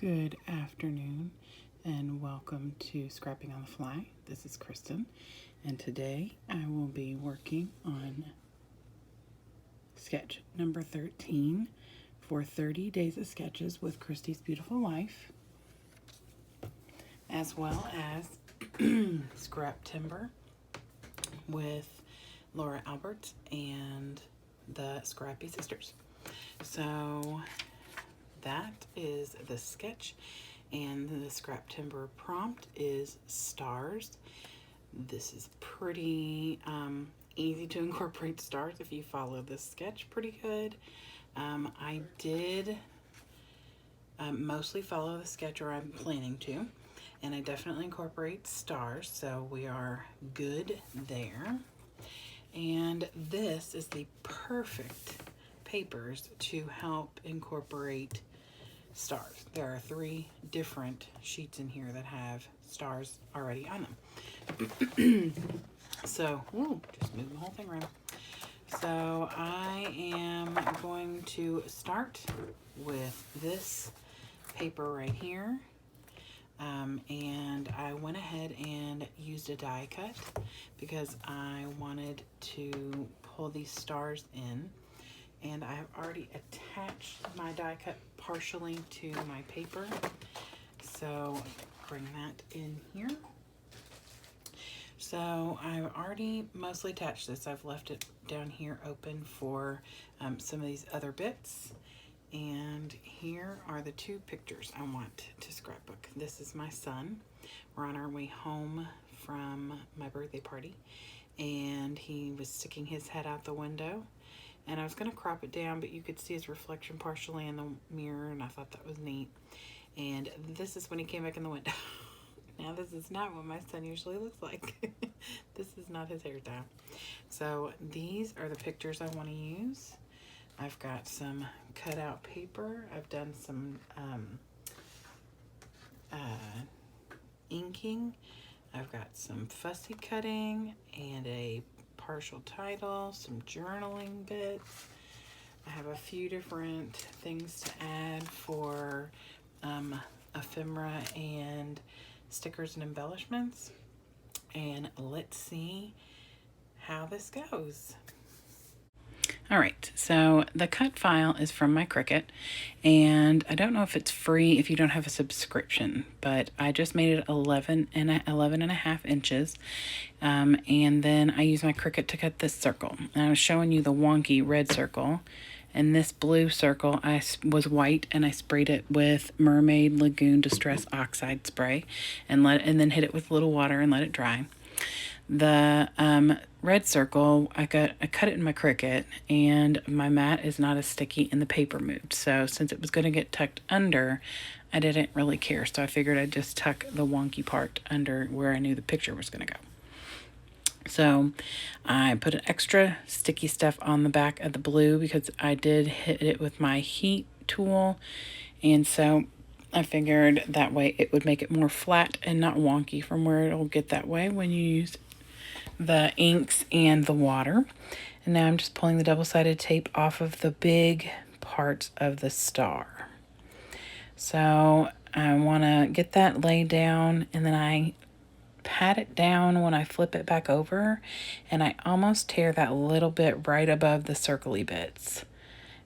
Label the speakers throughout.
Speaker 1: Good afternoon and welcome to Scrapping on the Fly. This is Kristen, and today I will be working on sketch number 13 for 30 Days of Sketches with Christy's Beautiful Life, as well as Scraptember with Laura Alberts and the Scrappy Sisters. So that is the sketch, and the Scraptember prompt is stars. This is pretty easy to incorporate stars if you follow this sketch pretty good. I did mostly follow the sketch, or I'm planning to, and I definitely incorporate stars, so we are good there. And this is the perfect papers to help incorporate stars. There are 3 different sheets in here that have stars already on them. So, just move the whole thing around. So I am going to start with this paper right here. And I went ahead and used a die cut because I wanted to pull these stars in. And I have already attached my die cut partially to my paper. So bring that in here. So I've already mostly attached this. I've left it down here open for some of these other bits. And here are the 2 pictures I want to scrapbook. This is my son. We're on our way home from my birthday party, and he was sticking his head out the window. And I was going to crop it down, but you could see his reflection partially in the mirror, and I thought that was neat. And this is when he came back in the window. Now, this is not what my son usually looks like. This is not his hairstyle. So these are the pictures I want to use. I've got some cutout paper. I've done some inking. I've got some fussy cutting and a partial title, some journaling bits. I have a few different things to add for ephemera and stickers and embellishments. And let's see how this goes. All right, so the cut file is from my Cricut, and I don't know if it's free if you don't have a subscription, but I just made it 11 and a half inches, and then I used my Cricut to cut this circle. And I was showing you the wonky red circle, and this blue circle was white, and I sprayed it with Mermaid Lagoon Distress Oxide spray, and then hit it with a little water and let it dry. The red circle, I cut it in my Cricut, and my mat is not as sticky and the paper moved. So since it was going to get tucked under, I didn't really care. So I figured I'd just tuck the wonky part under where I knew the picture was going to go. So I put an extra sticky stuff on the back of the blue because I did hit it with my heat tool. And so I figured that way it would make it more flat and not wonky from where it'll get that way when you use the inks and the water. And now I'm just pulling the double-sided tape off of the big parts of the star. So I want to get that laid down, and then I pat it down when I flip it back over, and I almost tear that little bit right above the circly bits.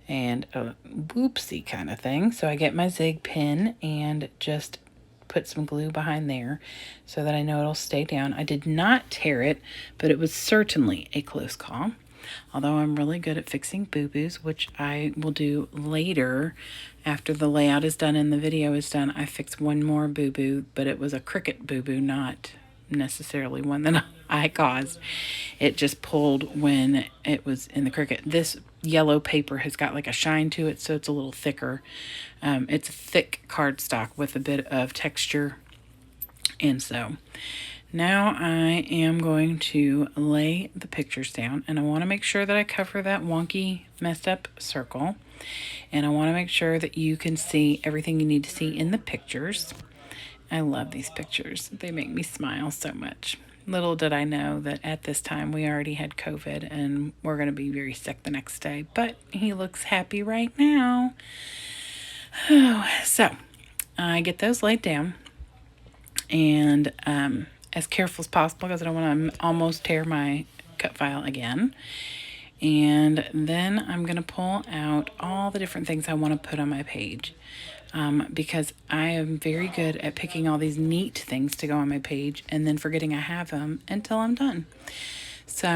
Speaker 1: And a whoopsie kind of thing. So I get my zig pin and just put some glue behind there so that I know it'll stay down. I did not tear it, but it was certainly a close call. Although I'm really good at fixing boo-boos, which I will do later after the layout is done and the video is done. I fixed one more boo-boo, but it was a Cricut boo-boo, not necessarily one that I caused. It just pulled when it was in the Cricut. This yellow paper has got like a shine to it, so it's a little thicker. It's a thick cardstock with a bit of texture. And so now I am going to lay the pictures down, and I want to make sure that I cover that wonky messed up circle, and I want to make sure that you can see everything you need to see in the pictures. I love these pictures. They make me smile so much. Little did I know that at this time we already had COVID and we're going to be very sick the next day, but he looks happy right now. So I get those laid down, and as careful as possible because I don't want to almost tear my cut file again. And then I'm going to pull out all the different things I want to put on my page, because I am very good at picking all these neat things to go on my page and then forgetting I have them until I'm done. So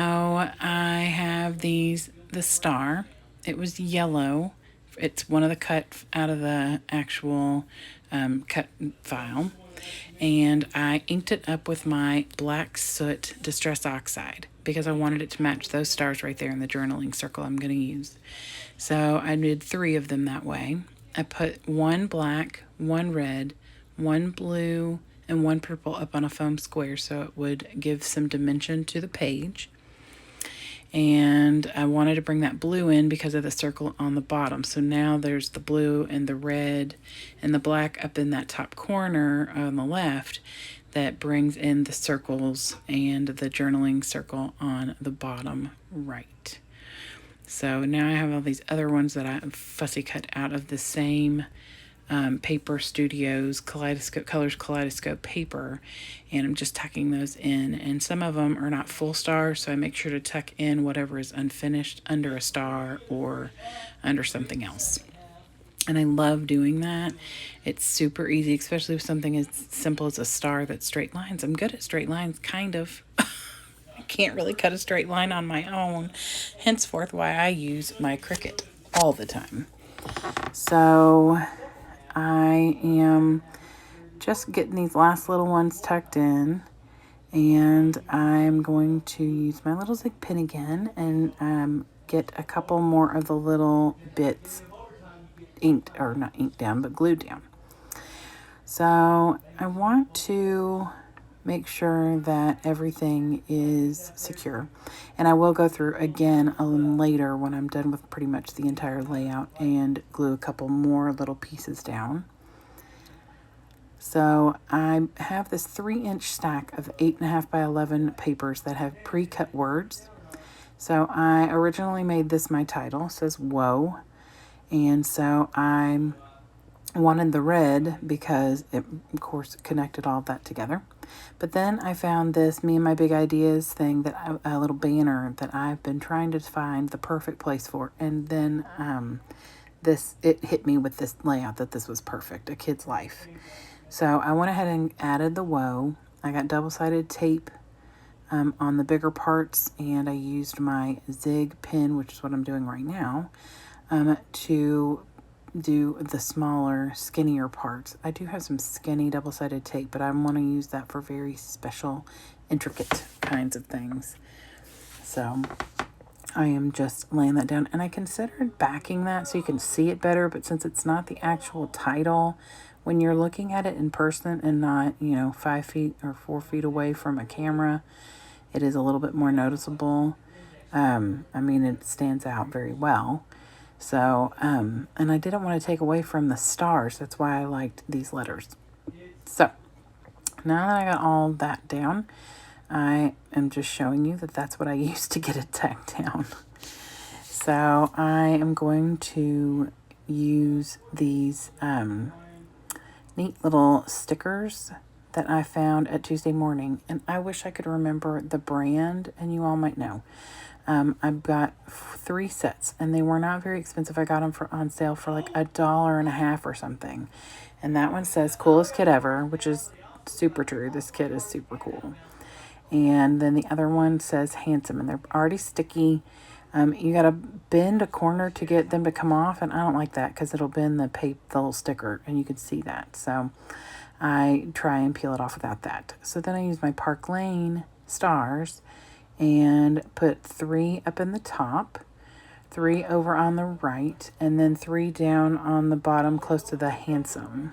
Speaker 1: I have the star. It was yellow. It's one of the cut out of the actual cut file. And I inked it up with my black soot Distress Oxide because I wanted it to match those stars right there in the journaling circle I'm going to use. So I did 3 of them that way. I put 1 black, 1 red, 1 blue, and 1 purple up on a foam square so it would give some dimension to the page. And I wanted to bring that blue in because of the circle on the bottom. So now there's the blue and the red and the black up in that top corner on the left that brings in the circles and the journaling circle on the bottom right. So now I have all these other ones that I fussy cut out of the same Paper Studios Colors Kaleidoscope paper, and I'm just tucking those in. And some of them are not full stars, so I make sure to tuck in whatever is unfinished under a star or under something else. And I love doing that. It's super easy, especially with something as simple as a star that's straight lines. I'm good at straight lines, kind of. I can't really cut a straight line on my own, henceforth why I use my Cricut all the time. So I am just getting these last little ones tucked in, and I'm going to use my little zig pin again and get a couple more of the little bits inked, or not inked down, but glued down. So I want to make sure that everything is secure, and I will go through again later when I'm done with pretty much the entire layout and glue a couple more little pieces down. So I have this 3-inch stack of 8.5 by 11 papers that have pre-cut words. So I originally made this my title. It says whoa, and so I wanted the red because it of course connected all of that together. But then I found this Me and My Big Ideas thing, that a little banner that I've been trying to find the perfect place for. And then it hit me with this layout that this was perfect, a kid's life. So I went ahead and added the whoa. I got double-sided tape on the bigger parts, and I used my zig pin, which is what I'm doing right now, to do the smaller, skinnier parts. I do have some skinny double-sided tape, but I want to use that for very special, intricate kinds of things. So I am just laying that down, and I considered backing that so you can see it better, but since it's not the actual title, when you're looking at it in person and not, 5 feet or 4 feet away from a camera, it is a little bit more noticeable. It stands out very well. So, and I didn't want to take away from the stars. That's why I liked these letters. So, now that I got all that down, I am just showing you that that's what I used to get it tacked down. So, I am going to use these neat little stickers that I found at Tuesday Morning. And I wish I could remember the brand, and you all might know. I've got 3 sets, and they were not very expensive. I got them on sale for like $1.50 or something. And that one says Coolest Kid Ever, which is super true. This kid is super cool. And then the other one says Handsome, and they're already sticky. You got to bend a corner to get them to come off, and I don't like that because it'll bend the little sticker, and you can see that. So I try and peel it off without that. So then I use my Park Lane stars and put 3 up in the top, 3 over on the right, and then 3 down on the bottom close to the Handsome.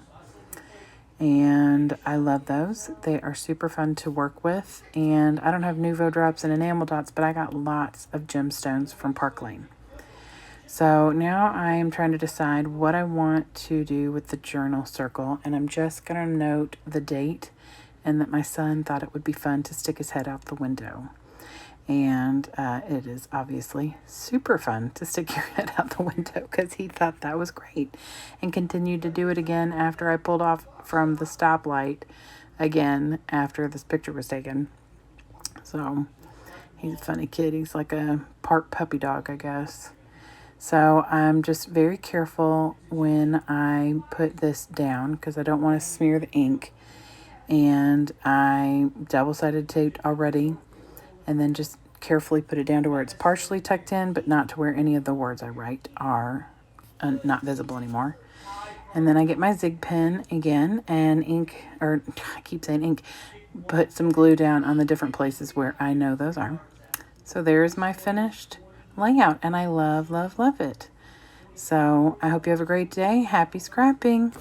Speaker 1: And I love those. They are super fun to work with. And I don't have Nuvo drops and enamel dots, but I got lots of gemstones from Park Lane. So now I am trying to decide what I want to do with the journal circle. And I'm just going to note the date and that my son thought it would be fun to stick his head out the window. And it is obviously super fun to stick your head out the window because he thought that was great and continued to do it again after I pulled off from the stoplight again after this picture was taken. So he's a funny kid. He's like a part puppy dog, I guess. So I'm just very careful when I put this down because I don't want to smear the ink. And I double-sided taped already and then just carefully put it down to where it's partially tucked in, but not to where any of the words I write are not visible anymore. And then I get my Zig pen again and ink, or I keep saying ink, put some glue down on the different places where I know those are. So there's my finished layout, and I love, love, love it. So I hope you have a great day. Happy scrapping.